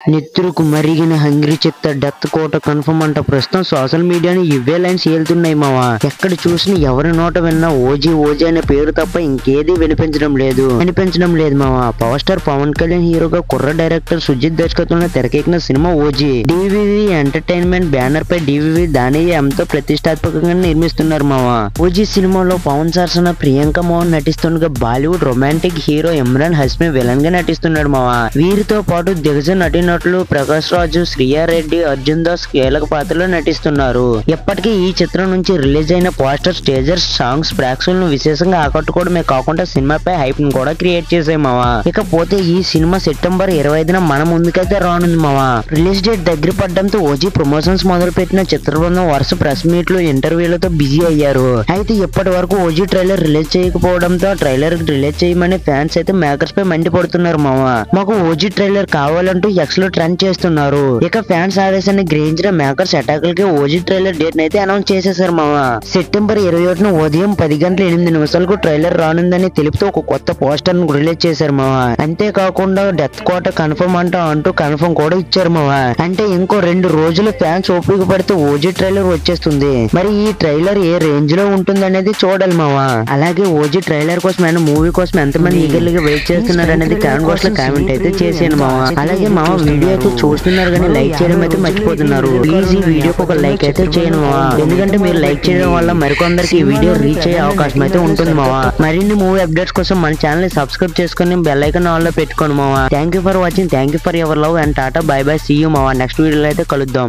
నెత్తురుకు మరిగిన హంగ్రీ చెత్త డెత్ కోట కన్ఫర్మ్ అంట. ప్రస్తుతం సోషల్ మీడియాని ఇవే లైన్స్ ఏలుతున్నాయి మావా. ఎక్కడ చూసినా ఎవరి నోట విన్నా ఓజీ ఓజీ అనే పేరు తప్ప ఇంకేది వినిపించడం లేదు మావా. పవర్ స్టార్ పవన్ కళ్యాణ్ హీరోగా కుర్ర డైరెక్టర్ సుజిత్ దర్శకత్వంలో తెరకెక్కిన cinema OG. DVV entertainment banner పై డివివి దాని ఎంతో ప్రతిష్టాత్మకంగా నిర్మిస్తున్నారు మావా. ఓజీ సినిమాలో పవన్ సరసన ప్రియాంక మోహన్ నటిస్తుండగా Bollywood romantic hero Emraan Hashmi villain గా నటిస్తున్నాడు మావా. వీరితో పాటు దిగ్గజ నటులు ప్రకాష్ రాజు, శ్రియా రెడ్డి, అర్జున్ దాస్ కీలక పాత్రలో నటిస్తున్నారు. ఇప్పటికీ ఈ చిత్రం నుంచి రిలీజ్ అయిన పోస్టర్, టీజర్స్, సాంగ్స్ ప్రేక్షకులను విశేషంగా ఆకట్టుకోవడమే కాకుండా సినిమాపై హైప్ ను కూడా క్రియేట్ చేసాయి మావా. ఇకపోతే ఈ సినిమా సెప్టెంబర్ 25న మన ముందుకైతే రానుంది మావా. రిలీజ్ డేట్ దగ్గర పడడంతో ఓజీ ప్రమోషన్స్ మొదలు పెట్టిన చిత్ర బృందం వరుస ప్రెస్ మీట్లు, ఇంటర్వ్యూలతో బిజీ అయ్యారు. అయితే ఇప్పటి వరకు ఓజీ ట్రైలర్ రిలీజ్ చేయకపోవడంతో ట్రైలర్ రిలీజ్ చేయమని ఫ్యాన్స్ అయితే మేకర్స్ పై మండిపడుతున్నారు మావా. మాకు ఓజీ ట్రైలర్ కావాలంటూ ఎక్స్ లో ట్రెండ్ చేస్తున్నారు. ఇక ఫ్యాన్స్ ఆవేశాన్ని గ్రహించిన మేకర్స్ అటాకులకి ఓజీ ట్రైలర్ డేట్ అయితే అనౌన్స్ చేసేసారు మావా. సెప్టెంబర్ 21న ఉదయం 10:08 ట్రైలర్ రానుందని తెలుపుతూ ఒక కొత్త పోస్టర్ ను రిలీజ్ చేశారు మావా. అంతేకాకుండా డెత్ కోట కన్ఫర్మ్ అంటూ కన్ఫర్మ్ కూడా ఇచ్చారు మావా. అంటే ఇంకో 2 రోజులు ఫ్యాన్స్ ఓపిక పడితే ఓజీ ట్రైలర్ వచ్చేస్తుంది. మరి ఈ ట్రైలర్ ఏ రేంజ్ లో ఉంటుంది అనేది చూడాలి మావా. అలాగే ఓజీ ట్రైలర్ కోసం అండ్ మూవీ కోసం ఎంతమంది ఈగర్లీగా వెయిట్ చేస్తున్నారు అనేది కామెంట్ బాక్స్ లో కామెంట్ అయితే చేసాను మావా. అలాగే మావా వీడియో అయితే చూస్తున్నారు కానీ లైక్ చేయడం అయితే మర్చిపోతున్నారు. ప్లీజ్ ఈ వీడియోకి ఒక లైక్ అయితే చేయను మావా. ఎందుకంటే మీరు లైక్ చేయడం వల్ల మరికొందరికి ఈ వీడియో రీచ్ అయ్యే అవకాశం అయితే ఉంటుంది మావా. మరిన్ని మూవీ అప్డేట్స్ కోసం మన ఛానల్ ని సబ్స్క్రైబ్ చేసుకుని బెల్ ఐకాన్ ఆన్ లో పెట్టుకోండి మావా. Thank you for watching, thank you for your love and tata bye bye, see you మావా. నెక్స్ట్ వీడియోలో అయితే కలుద్దాం.